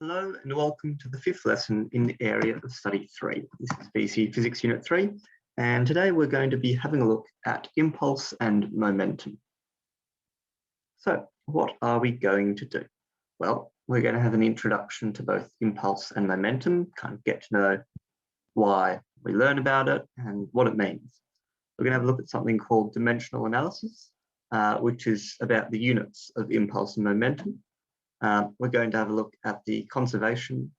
Hello and welcome to the fifth lesson in the area of Study 3. This is VCE Physics Unit 3, and today we're going to be having a look at impulse and momentum. So what are we going to do? Well, we're going to have an introduction to both impulse and momentum, kind of get to know why we learn about it and what it means. We're going to have a look at something called dimensional analysis, which is about the units of impulse and momentum. We're going to have a look at the conservation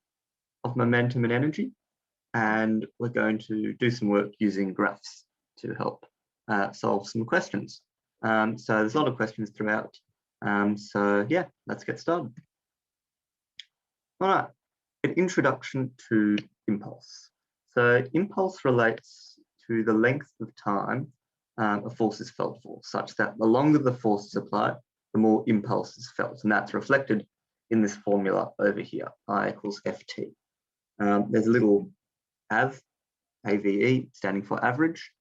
of momentum and energy, and we're going to do some work using graphs to help solve some questions. So there's a lot of questions throughout. So yeah, let's get started. All right, an introduction to impulse. So impulse relates to the length of time a force is felt for, such that the longer the force is applied, the more impulse is felt, and that's reflected in this formula over here, I equals Ft. There's a little AVE, AVE, standing for average,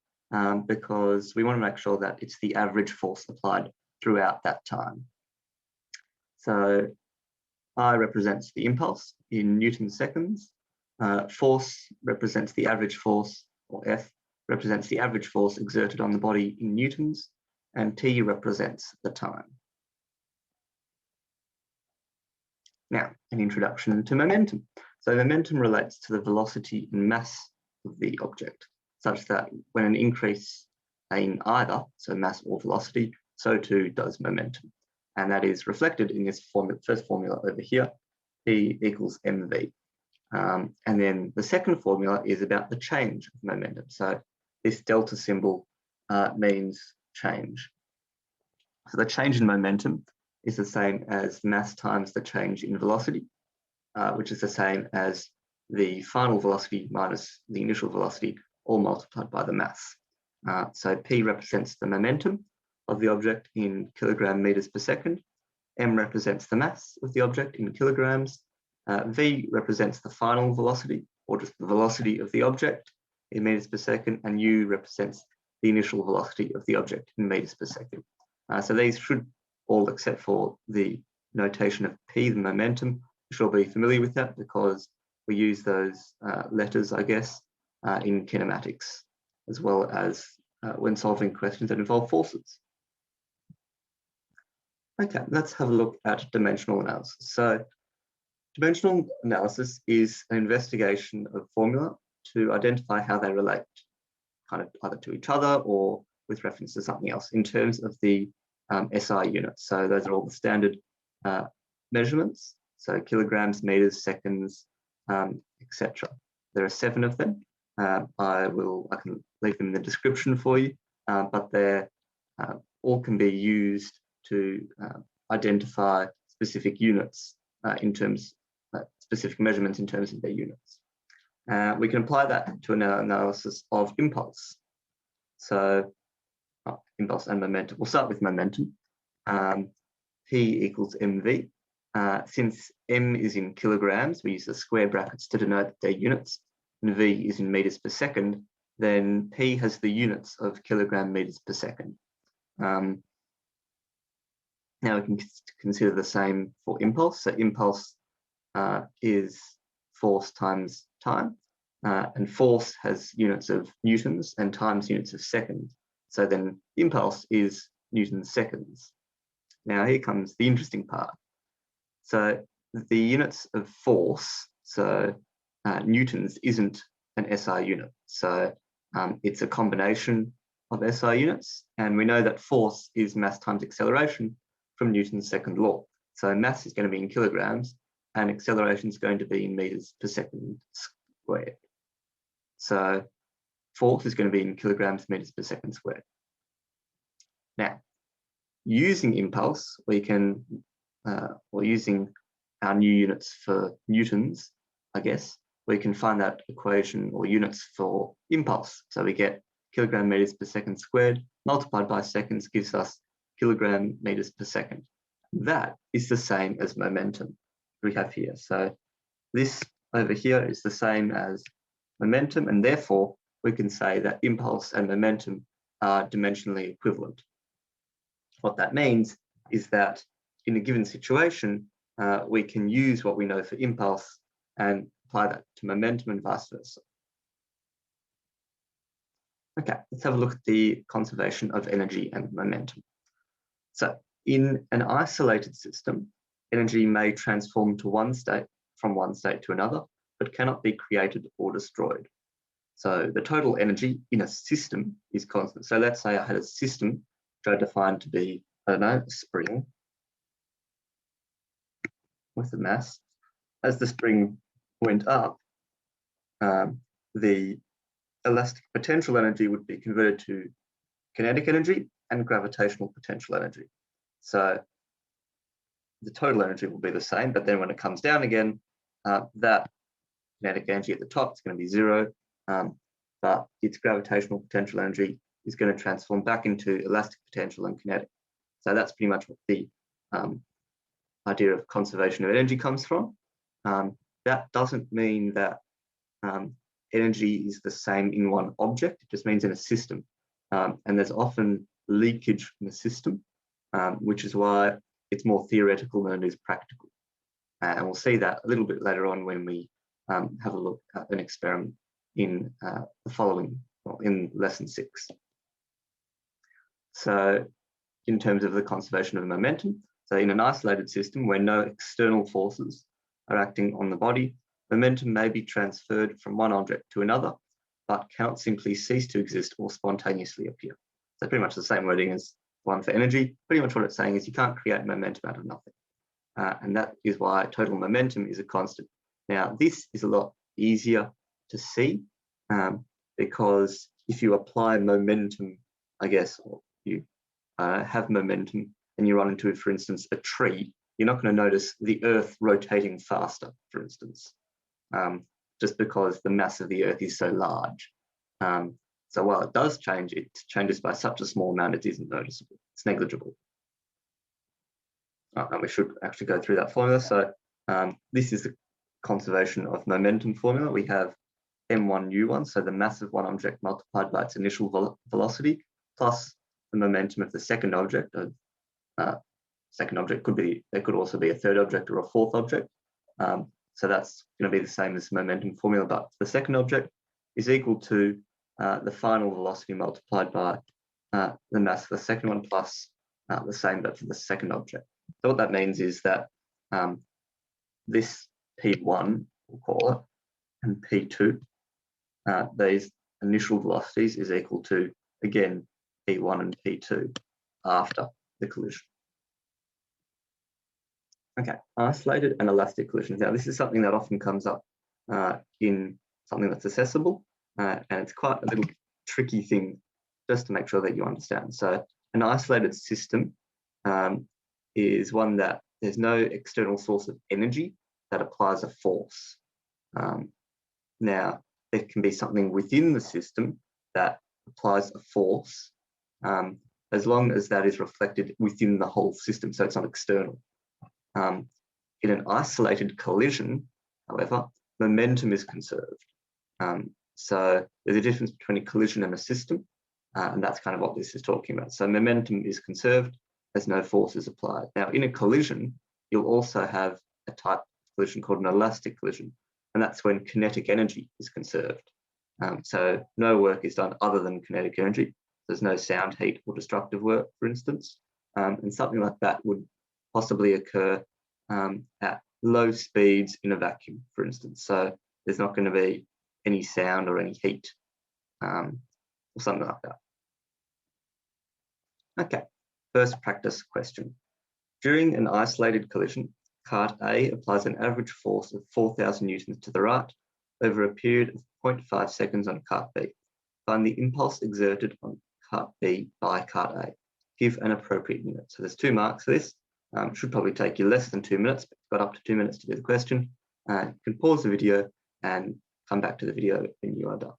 because we want to make sure that it's the average force applied throughout that time. So I represents the impulse in Newton seconds, force represents the average force, or F represents the average force exerted on the body in newtons, and T represents the time. Now, an introduction to momentum. So momentum relates to the velocity and mass of the object, such that when an increase in either, so mass or velocity, so too does momentum. And that is reflected in this first formula over here, P equals mv. And then the second formula is about the change of momentum. So this delta symbol means change. So the change in momentum is the same as mass times the change in velocity, which is the same as the final velocity minus the initial velocity, all multiplied by the mass. So P represents the momentum of the object in kilogram meters per second, M represents the mass of the object in kilograms, V represents the final velocity, or just the velocity of the object in meters per second, and U represents the initial velocity of the object in meters per second. So these should all, except for the notation of P, the momentum, you should all be familiar with that because we use those letters, I guess, in kinematics, as well as when solving questions that involve forces. Okay, let's have a look at dimensional analysis. So dimensional analysis is an investigation of formula to identify how they relate, kind of either to each other or with reference to something else in terms of the SI units. So those are all the standard measurements. So kilograms, meters, seconds, etc. There are 7 of them. I can leave them in the description for you, but they're all can be used to identify specific units in terms, specific measurements in terms of their units. We can apply that to an analysis of impulse. So impulse and momentum. We'll start with momentum. P equals mv. Since m is in kilograms, we use the square brackets to denote their units, and v is in meters per second, then P has the units of kilogram meters per second. Now we can consider the same for impulse. So impulse is force times time, and force has units of newtons and times units of seconds. So then impulse is Newton seconds. Now here comes the interesting part. So the units of force, so newtons isn't an SI unit. So it's a combination of SI units. And we know that force is mass times acceleration from Newton's second law. So mass is going to be in kilograms and acceleration is going to be in meters per second squared. So force is going to be in kilograms meters per second squared. Now, using impulse, we can, or using our new units for newtons, I guess, we can find that equation or units for impulse. So we get kilogram meters per second squared multiplied by seconds gives us kilogram meters per second. That is the same as momentum we have here. So this over here is the same as momentum, and therefore we can say that impulse and momentum are dimensionally equivalent. What that means is that in a given situation, we can use what we know for impulse and apply that to momentum and vice versa. Okay, let's have a look at the conservation of energy and momentum. So in an isolated system, energy may transform to from one state to another, but cannot be created or destroyed. So the total energy in a system is constant. So let's say I had a system which I defined to be, I don't know, a spring with a mass. As the spring went up, the elastic potential energy would be converted to kinetic energy and gravitational potential energy. So the total energy will be the same, but then when it comes down again, that kinetic energy at the top is going to be 0, but its gravitational potential energy is going to transform back into elastic potential and kinetic. So that's pretty much what the idea of conservation of energy comes from. That doesn't mean that energy is the same in one object. It just means in a system. And there's often leakage in the system, which is why it's more theoretical than it is practical. And we'll see that a little bit later on when we have a look at an experiment in the following, well, in lesson 6. So in terms of the conservation of momentum, so in an isolated system where no external forces are acting on the body, momentum may be transferred from one object to another, but cannot simply cease to exist or spontaneously appear. So pretty much the same wording as one for energy. Pretty much what it's saying is you can't create momentum out of nothing. And that is why total momentum is a constant. Now, this is a lot easier to see because if you apply momentum, I guess, or you have momentum and you run into, for instance, a tree, you're not going to notice the Earth rotating faster, for instance, just because the mass of the Earth is so large. So while it does change, it changes by such a small amount it isn't noticeable. It's negligible. And we should actually go through that formula. So this is the conservation of momentum formula. We have m1u1, so the mass of one object multiplied by its initial velocity, plus the momentum of the second object. Second object could be, there could also be a third object or a fourth object. So that's going to be the same as the momentum formula, but the second object is equal to the final velocity multiplied by the mass of the second one plus the same but for the second object. So what that means is that this P1, we'll call it, and P2, these initial velocities is equal to, again, P1 and P2 after the collision. Okay, isolated and elastic collisions. Now, this is something that often comes up in something that's accessible, and it's quite a little tricky thing just to make sure that you understand. So an isolated system is one that there's no external source of energy that applies a force. Now, there can be something within the system that applies a force as long as that is reflected within the whole system, so it's not external. In an isolated collision, however, momentum is conserved. So there's a difference between a collision and a system, and that's kind of what this is talking about. So momentum is conserved as no force is applied. Now, in a collision, you'll also have a type of collision called an elastic collision, and that's when kinetic energy is conserved. So no work is done other than kinetic energy. There's no sound, heat, or destructive work, for instance, and something like that would possibly occur at low speeds in a vacuum, for instance. So there's not going to be any sound or any heat or something like that. Okay, first practice question. During an isolated collision, cart A applies an average force of 4,000 newtons to the right over a period of 0.5 seconds on cart B. Find the impulse exerted on cart B by cart A. Give an appropriate unit. So there's 2 marks for this. Should probably take you less than 2 minutes, but you've got up to 2 minutes to do the question. You can pause the video and come back to the video when you are done.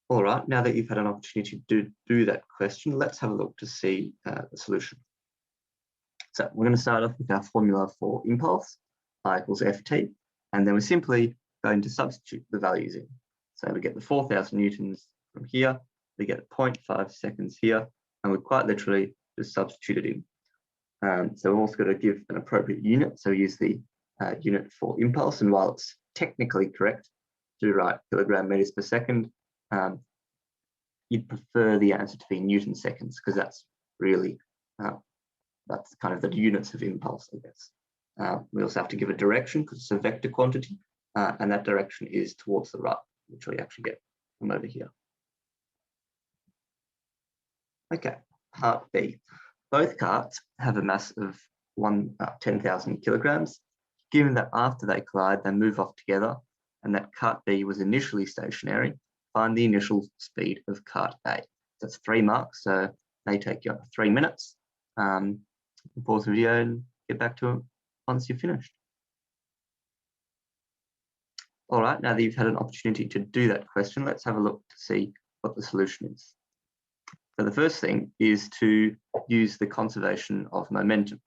All right, now that you've had an opportunity to do that question, let's have a look to see the solution. So we're going to start off with our formula for impulse, I equals ft, and then we're simply going to substitute the values in. So we get the 4,000 newtons from here, we get 0.5 seconds here, and we quite literally just substitute it in. So we're also got to give an appropriate unit. So use the unit for impulse. And while it's technically correct to write kilogram meters per second, you'd prefer the answer to be Newton seconds, because that's really, that's kind of the units of impulse, I guess. We also have to give a direction because it's a vector quantity, and that direction is towards the right, which we actually get from over here. Okay, part B. Both carts have a mass of 10,000 kilograms. Given that after they collide, they move off together, and that cart B was initially stationary, find the initial speed of cart A. That's 3 marks, so they take you 3 minutes. Pause the video and get back to it once you've finished. All right, now that you've had an opportunity to do that question, let's have a look to see what the solution is. So the first thing is to use the conservation of momentum,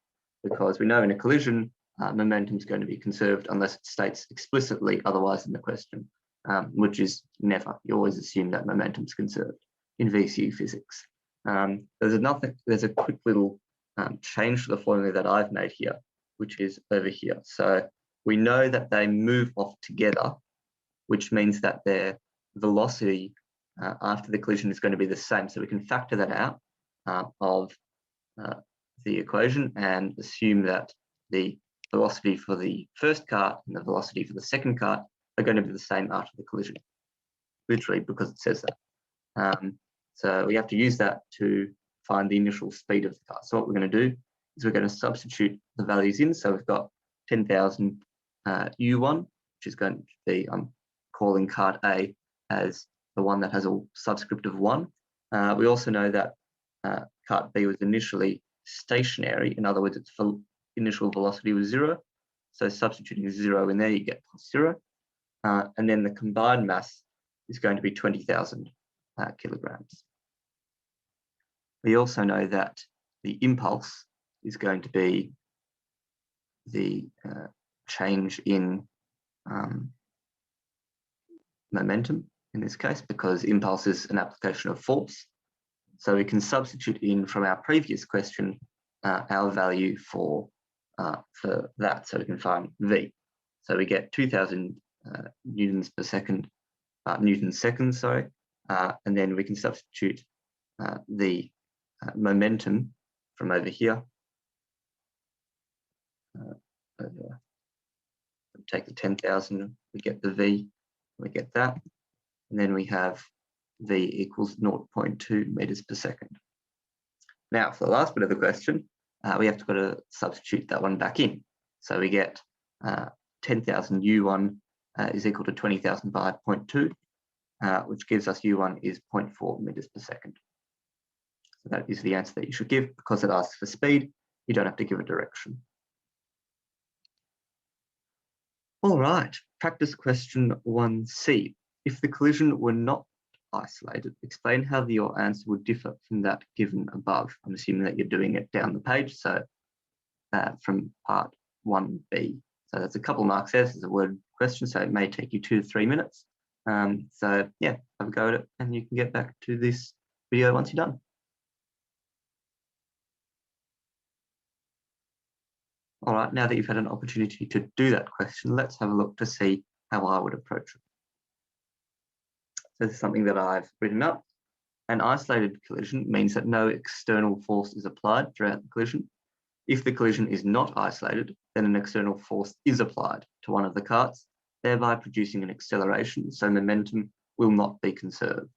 because we know in a collision, momentum is going to be conserved unless it states explicitly otherwise in the question, which is never. You always assume that momentum is conserved in VCE physics. There's a quick little change to the formula that I've made here, which is over here. So we know that they move off together, which means that their velocity after the collision is going to be the same. So we can factor that out of the equation and assume that the velocity for the first cart and the velocity for the second cart are going to be the same after the collision, literally because it says that. So we have to use that to find the initial speed of the car. So what we're going to do is we're going to substitute the values in. So we've got 10,000 U1, which is going to be, I'm calling cart A as the one that has a subscript of 1. We also know that cart B was initially stationary. In other words, its initial velocity was 0. So substituting 0 in there, you get +0. And then the combined mass is going to be 20,000 kilograms. We also know that the impulse is going to be the change in momentum in this case, because impulse is an application of force. So we can substitute in from our previous question our value for that, so we can find V. So we get 2,000 newtons per second, Newton seconds, sorry, and then we can substitute the momentum from over here. Take the 10,000, we get the V, we get that, and then we have V equals 0.2 meters per second. Now, for the last bit of the question, we have to substitute that one back in. So we get 10,000 U1 is equal to 20,000 by 0.2, which gives us U1 is 0.4 meters per second. So that is the answer that you should give. Because it asks for speed, you don't have to give a direction. All right, practice question 1C. If the collision were not isolated, explain how your answer would differ from that given above. I'm assuming that you're doing it down the page, so from part 1B. So there's a couple marks there. This is a word question, so it may take you 2 to 3 minutes. So yeah, have a go at it, and you can get back to this video once you're done. All right, now that you've had an opportunity to do that question, let's have a look to see how I would approach it. So this is something that I've written up. An isolated collision means that no external force is applied throughout the collision. If the collision is not isolated, then an external force is applied to one of the carts, thereby producing an acceleration, so momentum will not be conserved.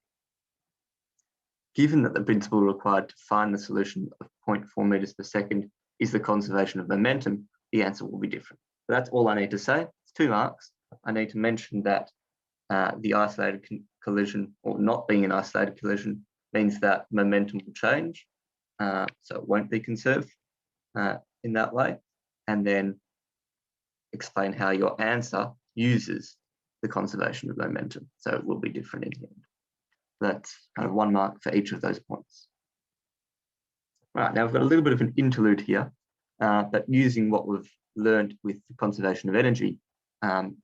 Given that the principle required to find the solution of 0.4 meters per second is the conservation of momentum, the answer will be different. So that's all I need to say. It's 2 marks. I need to mention that the isolated collision, or not being an isolated collision, means that momentum will change, so it won't be conserved in that way, and then explain how your answer uses the conservation of momentum, so it will be different in the end. That's kind of 1 mark for each of those points. Right, now we've got a little bit of an interlude here, but using what we've learned with the conservation of energy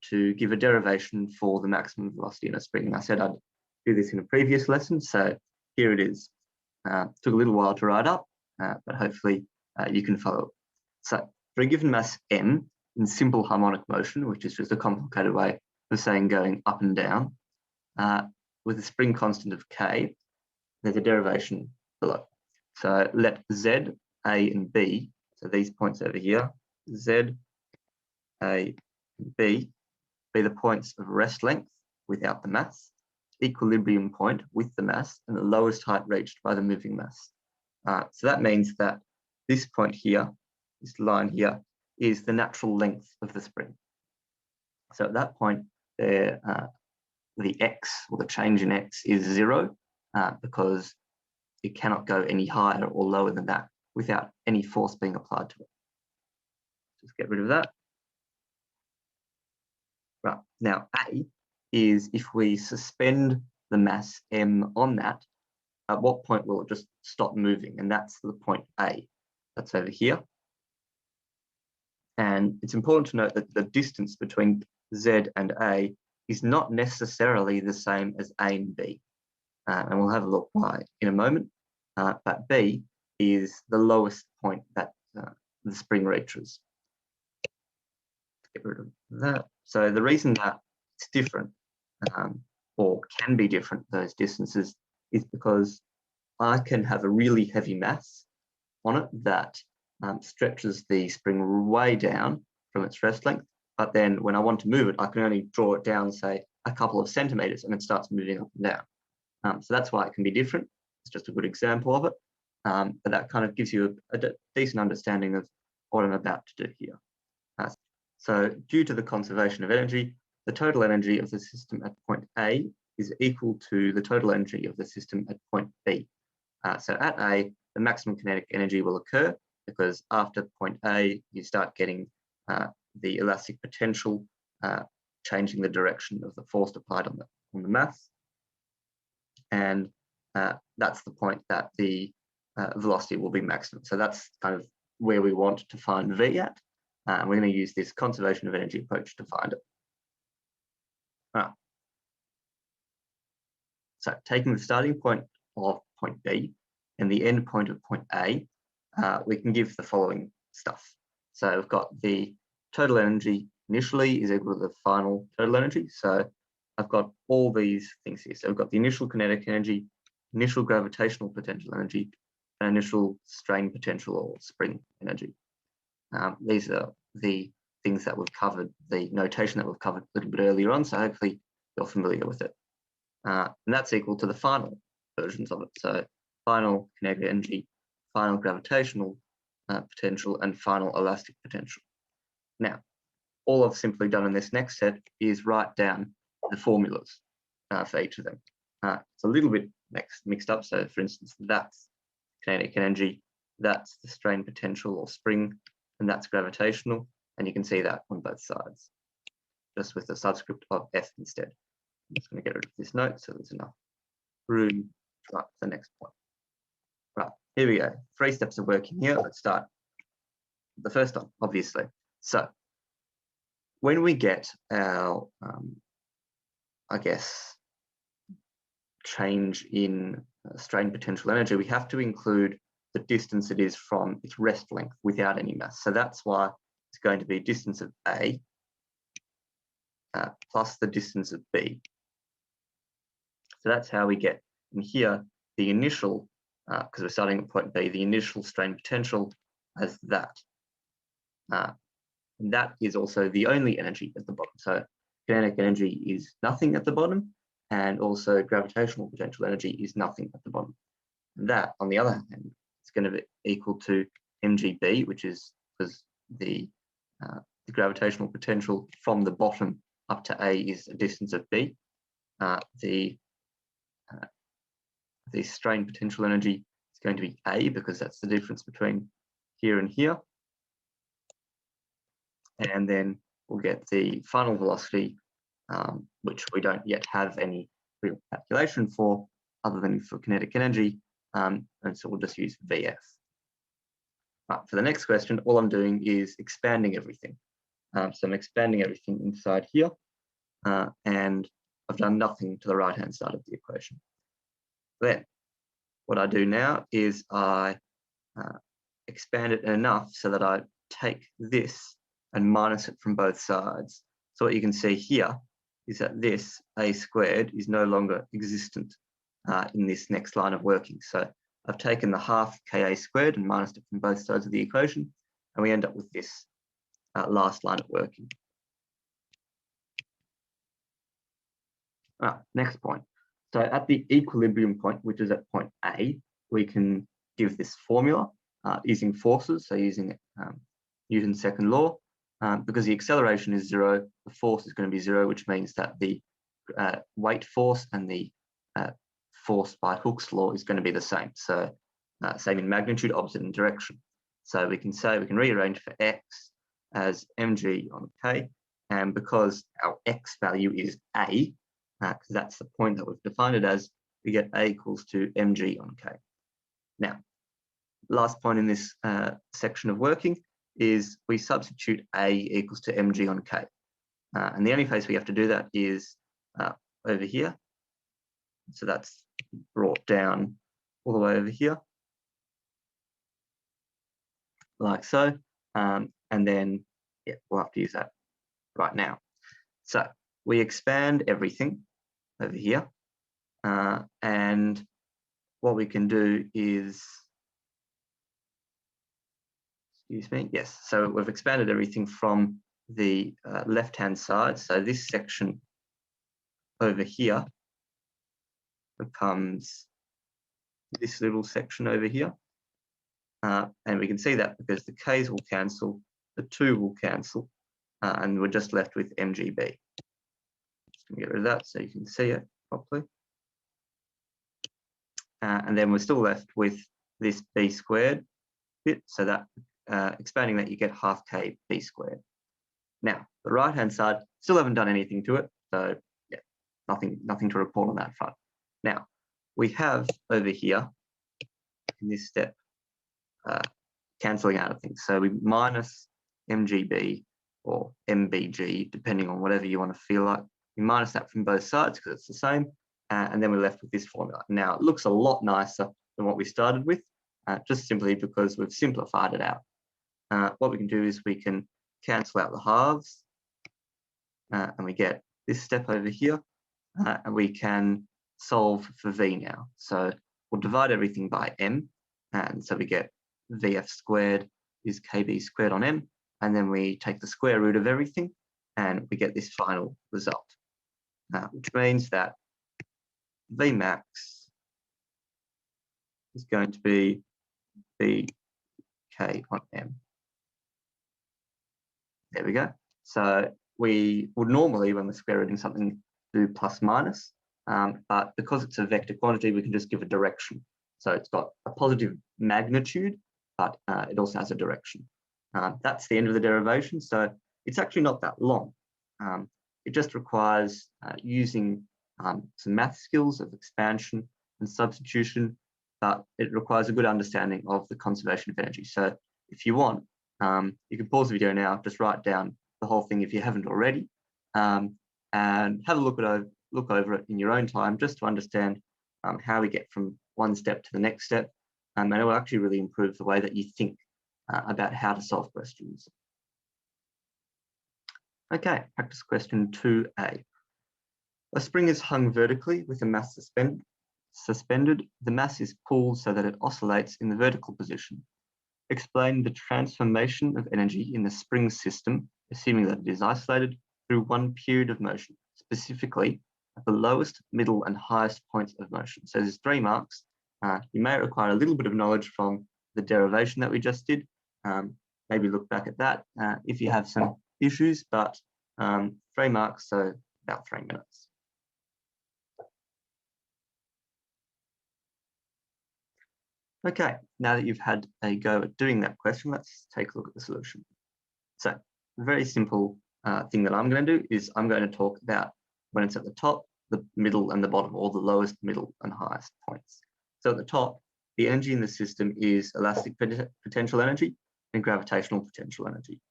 to give a derivation for the maximum velocity in a spring. And I said I'd do this in a previous lesson, so here it is. Took a little while to write up, but hopefully you can follow. So for a given mass m in simple harmonic motion, which is just a complicated way of saying going up and down, with a spring constant of k, there's a derivation below. So let Z, A, and B, so these points over here, Z, A, and B, be the points of rest length without the mass, equilibrium point with the mass, and the lowest height reached by the moving mass. So that means that this point here, this line here, is the natural length of the spring. So at that point, the x, or the change in x, is 0, because it cannot go any higher or lower than that without any force being applied to it. Just get rid of that. Right, now A is if we suspend the mass m on that, at what point will it just stop moving? And that's the point A. That's over here. And it's important to note that the distance between Z and A is not necessarily the same as A and B. And we'll have a look why in a moment. But B is the lowest point that the spring reaches. Get rid of that. So the reason that it's different, or can be different, those distances, is because I can have a really heavy mass on it that stretches the spring way down from its rest length. But then when I want to move it, I can only draw it down, say, a couple of centimeters, and it starts moving up and down. So that's why it can be different. It's just a good example of it. But that kind of gives you a decent understanding of what I'm about to do here. So due to the conservation of energy, the total energy of the system at point A is equal to the total energy of the system at point B. So at A, the maximum kinetic energy will occur because after point A, you start getting the elastic potential changing the direction of the force applied on the mass. And that's the point that the velocity will be maximum. So that's kind of where we want to find V at. And we're going to use this conservation of energy approach to find it. So taking the starting point of point B and the end point of point A, we can give the following stuff. So we've got the total energy initially is equal to the final total energy. So I've got all these things here. So we've got the initial kinetic energy, initial gravitational potential energy, and initial strain potential or spring energy. These are the things that we've covered, the notation that we've covered a little bit earlier on, so hopefully you're familiar with it. And that's equal to the final versions of it. So final kinetic energy, final gravitational potential, and final elastic potential. Now, all I've simply done in this next step is write down the formulas for each of them. It's a little bit mixed up. So for instance, that's kinetic energy, that's the strain potential or spring, and that's gravitational. And you can see that on both sides, just with the subscript of F instead. I'm just going to get rid of this note so there's enough room to write the next point. Right, here we go. 3 steps of working here. Let's start the first one, obviously. So when we get our, I guess, change in strain potential energy, we have to include the distance it is from its rest length without any mass. So that's why it's going to be distance of A plus the distance of B. So that's how we get in here the initial, because we're starting at point B, the initial strain potential as that. And that is also the only energy at the bottom. So kinetic energy is nothing at the bottom, and also gravitational potential energy is nothing at the bottom. And that, on the other hand, is going to be equal to mgb, which is because the gravitational potential from the bottom up to A is a distance of B. The strain potential energy is going to be A because that's the difference between here and here. And then we'll get the final velocity, which we don't yet have any real calculation for other than for kinetic energy. And so we'll just use VF. Right, for the next question, all I'm doing is expanding everything. So I'm expanding everything inside here, and I've done nothing to the right-hand side of the equation. Then what I do now is I expand it enough so that I take this and minus it from both sides. So what you can see here is that this a squared is no longer existent in this next line of working. So I've taken the half ka squared and minused it from both sides of the equation, and we end up with this last line of working. Next point. So at the equilibrium point, which is at point A, we can give this formula using forces, so using Newton's second law. Because the acceleration is 0, the force is going to be 0, which means that the weight force and the force by Hooke's law is going to be the same. So same in magnitude, opposite in direction. So we can say we can rearrange for x as mg on k, and because our x value is a, because that's the point that we've defined it as, we get a equals to mg on k. Now, last point in this section of working is we substitute a equals to mg on k. And the only place we have to do that is over here. So that's brought down all the way over here, like so. And then, yeah, we'll have to use that right now. So we expand everything over here. And what we can do is, excuse me, yes, so we've expanded everything from the left-hand side. So this section over here becomes this little section over here. And we can see that because the k's will cancel, the 2 will cancel, and we're just left with mgb. Just going to get rid of that so you can see it properly. And then we're still left with this b squared bit, so that expanding that you get half k b squared. Now, the right-hand side, still haven't done anything to it, so yeah, nothing to report on that front. Now, we have over here, in this step, cancelling out of things. So we minus mgb or mbg, depending on whatever you want to feel like. We minus that from both sides because it's the same, and then we're left with this formula. Now, it looks a lot nicer than what we started with, just simply because we've simplified it out. What we can do is we can cancel out the halves, and we get this step over here, and we can solve for v now. So we'll divide everything by m, and so we get vf squared is kb squared on m, and then we take the square root of everything, and we get this final result, which means that Vmax is going to be Vk on m. There we go. So we would normally, when we're square rooting something, do plus minus, but because it's a vector quantity, we can just give a direction. So it's got a positive magnitude, but it also has a direction. That's the end of the derivation. So it's actually not that long. It just requires using some math skills of expansion and substitution, but it requires a good understanding of the conservation of energy. So if you want, you can pause the video now, just write down the whole thing if you haven't already, and have a look over it in your own time, just to understand how we get from one step to the next step, and it will actually really improve the way that you think about how to solve questions. Okay, practice question 2a. A spring is hung vertically with a mass suspended. The mass is pulled so that it oscillates in the vertical position. Explain the transformation of energy in the spring system, assuming that it is isolated, through one period of motion, specifically at the lowest, middle, and highest points of motion. So there's 3 marks. You may require a little bit of knowledge from the derivation that we just did. Maybe look back at that if you have some issues, but 3 marks, so about 3 minutes. Okay, now that you've had a go at doing that question, let's take a look at the solution. So, a very simple thing that I'm going to do is I'm going to talk about when it's at the top, the middle, and the bottom, or the lowest, middle, and highest points. So at the top, the energy in the system is elastic potential energy and gravitational potential energy.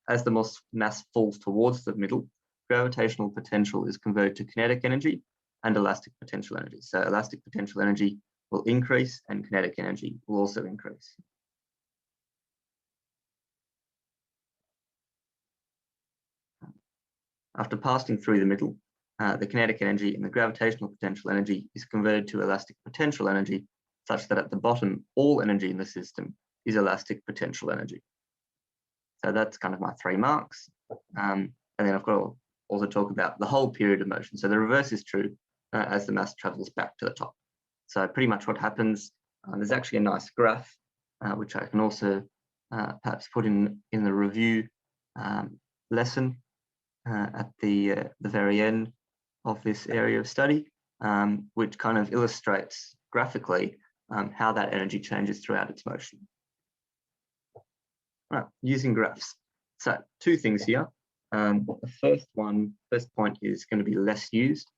As the mass falls towards the middle, gravitational potential is converted to kinetic energy and elastic potential energy. So elastic potential energy will increase and kinetic energy will also increase. After passing through the middle, the kinetic energy and the gravitational potential energy is converted to elastic potential energy, such that at the bottom, all energy in the system is elastic potential energy. So that's kind of my 3 marks. And then I've got to also talk about the whole period of motion. So the reverse is true as the mass travels back to the top. So pretty much what happens, there's actually a nice graph, which I can also perhaps put in the review lesson at the very end of this area of study, which kind of illustrates graphically how that energy changes throughout its motion. Right, using graphs. So 2 things here. The first point is going to be less used,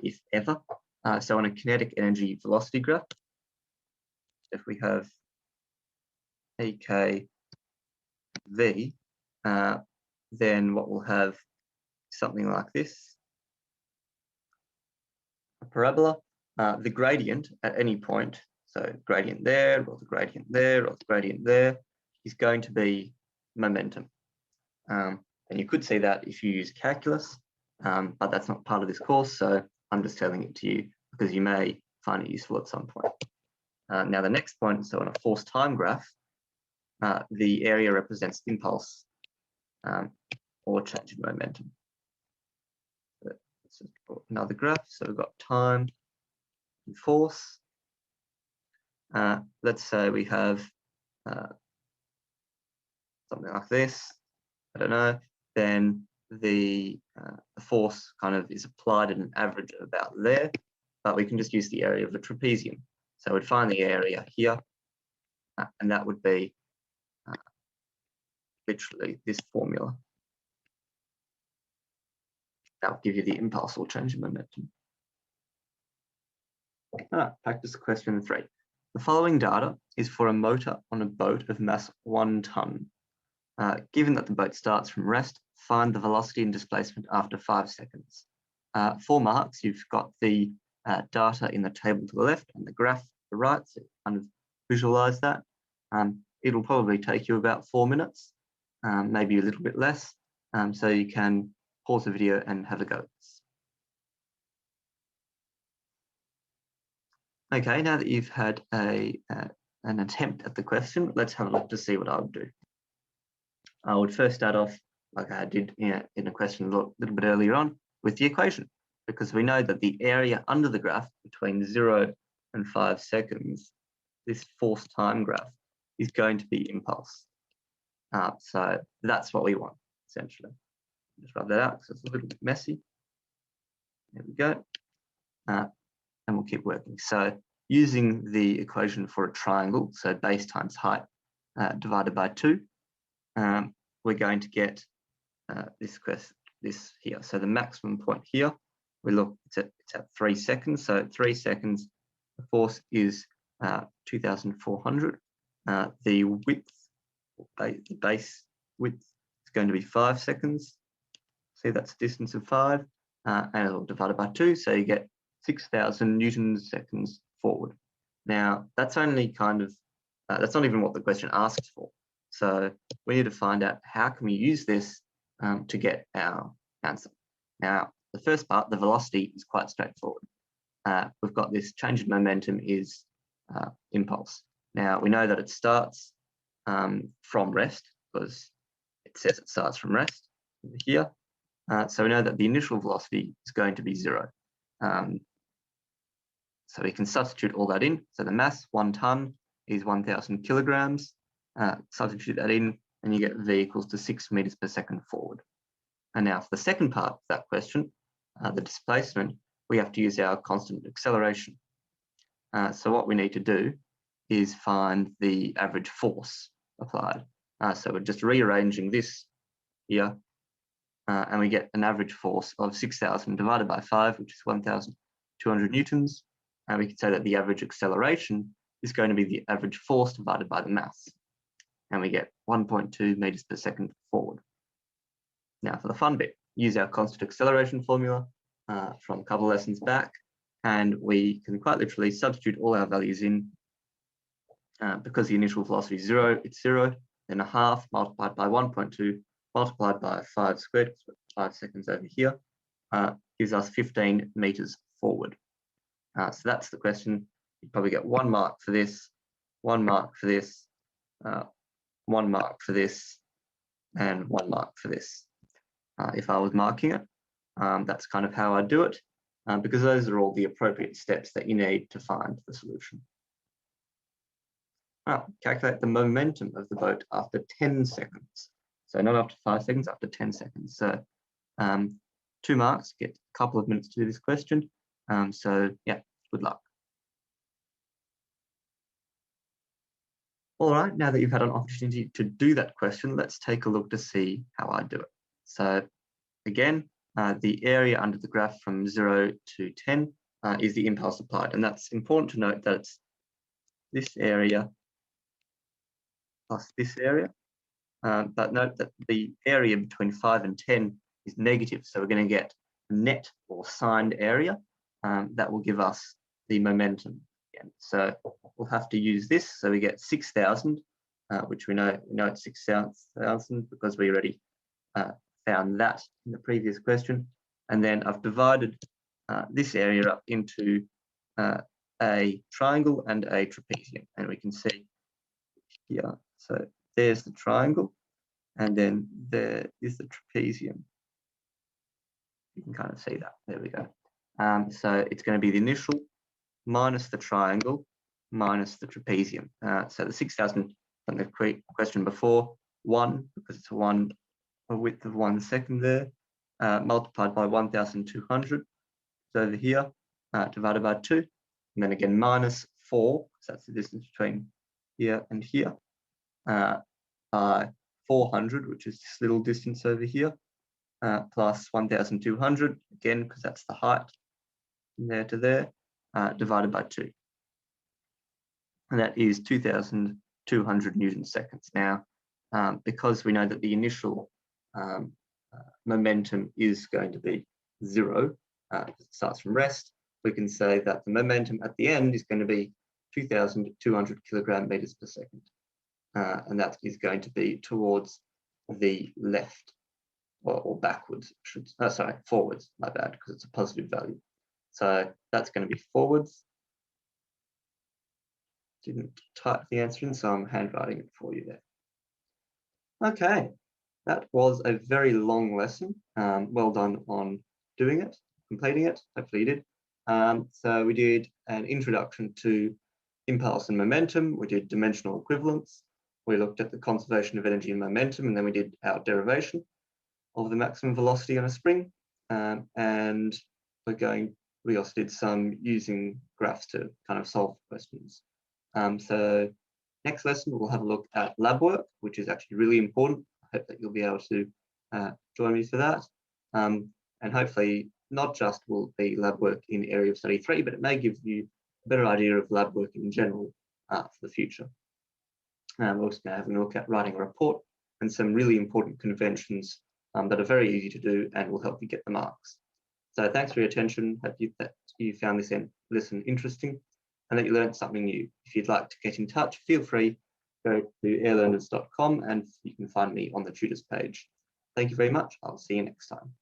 if ever. So on a kinetic energy velocity graph, if we have AKV, then what we'll have something like this. A parabola, the gradient at any point, so gradient there, or the gradient there, or the gradient there, is going to be momentum. And you could see that if you use calculus, but that's not part of this course, so I'm just telling it to you because you may find it useful at some point. Now the next point, so on a force time graph, the area represents impulse or change in momentum. Let's draw another graph. So we've got time and force. Let's say we have something like this. I don't know. Then the force kind of is applied at an average of about there, but we can just use the area of a trapezium. So we'd find the area here, and that would be literally this formula. That will give you the impulse or change in momentum. Practice question 3. The following data is for a motor on a boat of mass 1 ton. Given that the boat starts from rest, find the velocity and displacement after 5 seconds. 4 marks, you've got the data in the table to the left and the graph to the right, so kind of visualize that. It'll probably take you about 4 minutes, maybe a little bit less, so you can pause the video and have a go at this. Okay, now that you've had an attempt at the question, let's have a look to see what I would do. I would first start off, like I did in a question a little bit earlier on, with the equation, because we know that the area under the graph between 0 and 5 seconds, this force time graph, is going to be impulse. So that's what we want, essentially. Just rub that out because it's a little bit messy. There we go. And we'll keep working. So using the equation for a triangle, so base times height divided by 2, we're going to get this here. So the maximum point here, we look, it's at 3 seconds. So at 3 seconds, the force is 2,400. The width, the base width, is going to be 5 seconds. See, that's a distance of 5, and it'll divide it by 2, so you get 6,000 newtons seconds forward. Now, that's only kind of, that's not even what the question asks for. So we need to find out how can we use this to get our answer. Now, the first part, the velocity, is quite straightforward. We've got this change in momentum is impulse. Now, we know that it starts from rest, because it says it starts from rest over here. So we know that the initial velocity is going to be 0. So we can substitute all that in. So the mass, 1 ton, is 1,000 kilograms. Substitute that in, and you get V equals to 6 meters per second forward. And now for the second part of that question, the displacement, we have to use our constant acceleration. So what we need to do is find the average force applied. So we're just rearranging this here, and we get an average force of 6,000 divided by 5, which is 1,200 newtons. And we can say that the average acceleration is going to be the average force divided by the mass. And we get 1.2 meters per second forward. Now for the fun bit, use our constant acceleration formula from a couple of lessons back. and we can quite literally substitute all our values in. Because the initial velocity is 0, it's 0, then a half multiplied by 1.2 multiplied by 5 squared, 5 seconds over here, gives us 15 meters forward. So that's the question. You probably get 1 mark for this, 1 mark for this, 1 mark for this, and 1 mark for this. If I was marking it, that's kind of how I do it, because those are all the appropriate steps that you need to find the solution. Calculate the momentum of the boat after 10 seconds. So not after 5 seconds, after 10 seconds. So 2 marks, get a couple of minutes to do this question. So yeah, good luck. All right, now that you've had an opportunity to do that question, let's take a look to see how I do it. So again, the area under the graph from 0 to 10 is the impulse applied. And that's important to note that it's this area plus this area. But note that the area between 5 and 10 is negative. So we're going to get a net or signed area that will give us the momentum again. So we'll have to use this. So we get 6,000, which we know it's 6,000 because we already found that in the previous question. And then I've divided this area up into a triangle and a trapezium. And we can see here, so there's the triangle, and then there is the trapezium. You can kind of see that. There we go. So it's going to be the initial minus the triangle minus the trapezium. So the 6,000 from the question before, 1, because it's a width of 1 second there, multiplied by 1,200. So over here, divided by 2, and then again minus 4, because that's the distance between here and here, by 400, which is this little distance over here, plus 1,200, again, because that's the height from there to there, divided by 2. And that is 2,200 Newton seconds. Now, because we know that the initial momentum is going to be 0, because it starts from rest, we can say that the momentum at the end is going to be 2,200 kilogram meters per second. And that is going to be towards the left, or backwards, sorry, forwards, my bad, because it's a positive value. So that's going to be forwards. Didn't type the answer in, so I'm handwriting it for you there. Okay, that was a very long lesson. Well done on doing it, completing it. Hopefully you did. So we did an introduction to impulse and momentum. We did dimensional equivalence. We looked at the conservation of energy and momentum, and then we did our derivation of the maximum velocity on a spring. And we also did some using graphs to kind of solve questions. So next lesson, we'll have a look at lab work, which is actually really important. I hope that you'll be able to join me for that. And hopefully not just will be lab work in area of study 3, but it may give you a better idea of lab work in general for the future. We're also going to have a look at writing a report and some really important conventions that are very easy to do and will help you get the marks. So thanks for your attention. Hope that you found this lesson interesting and that you learned something new. If you'd like to get in touch, feel free, go to airlearners.com and you can find me on the tutors page. Thank you very much. I'll see you next time.